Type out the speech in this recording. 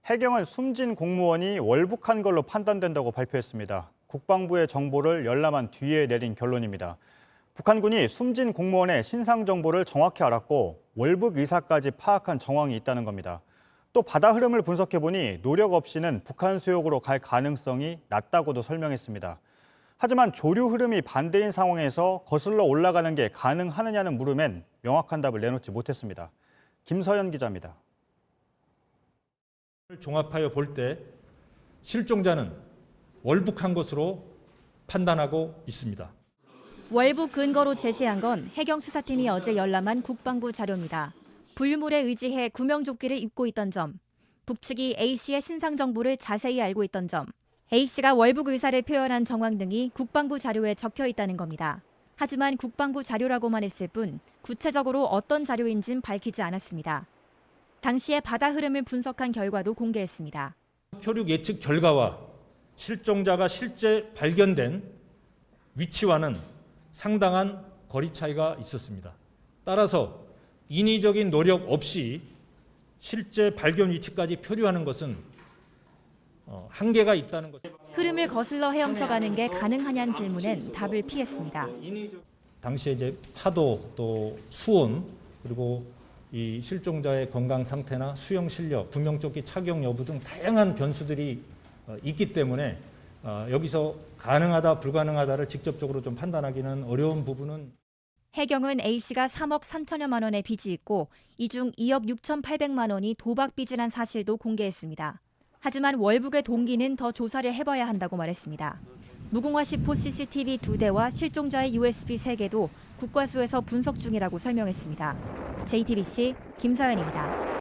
해경은 숨진 공무원이 월북한 걸로 판단된다고 발표했습니다. 국방부의 정보를 열람한 뒤에 내린 결론입니다. 북한군이 숨진 공무원의 신상 정보를 정확히 알았고 월북 의사까지 파악한 정황이 있다는 겁니다. 또 바다 흐름을 분석해보니 노력 없이는 북한 수역으로 갈 가능성이 낮다고도 설명했습니다. 하지만 조류 흐름이 반대인 상황에서 거슬러 올라가는 게 가능하느냐는 물음엔 명확한 답을 내놓지 못했습니다. 김서연 기자입니다. 종합하여 볼 때 실종자는 월북한 것으로 판단하고 있습니다. 월북 근거로 제시한 건 해경 수사팀이 어제 열람한 국방부 자료입니다. 불물에 의지해 구명조끼를 입고 있던 점, 북측이 A씨의 신상 정보를 자세히 알고 있던 점, A씨가 월북 의사를 표현한 정황 등이 국방부 자료에 적혀 있다는 겁니다. 하지만 국방부 자료라고만 했을 뿐 구체적으로 어떤 자료인진 밝히지 않았습니다. 당시의 바다 흐름을 분석한 결과도 공개했습니다. 표류 예측 결과와 실종자가 실제 발견된 위치와는 상당한 거리 차이가 있었습니다. 따라서 인위적인 노력 없이 실제 발견 위치까지 표류하는 것은 한계가 있다는 것. 흐름을 거슬러 헤엄쳐가는 게 가능하냐는 질문엔 답을 피했습니다. 당시에 이제 파도 또 수온 그리고 이 실종자의 건강 상태나 수영 실력, 구명조끼 착용 여부 등 다양한 변수들이 있기 때문에 여기서 가능하다 불가능하다를 직접적으로 좀 판단하기는 어려운 부분은. 해경은 A씨가 3억 3천여만 원의 빚이 있고 이 중 2억 6,800만 원이 도박 빚이란 사실도 공개했습니다. 하지만 월북의 동기는 더 조사를 해봐야 한다고 말했습니다. 무궁화 10호 CCTV 2대와 실종자의 USB 3개도 국과수에서 분석 중이라고 설명했습니다. JTBC 김서연입니다.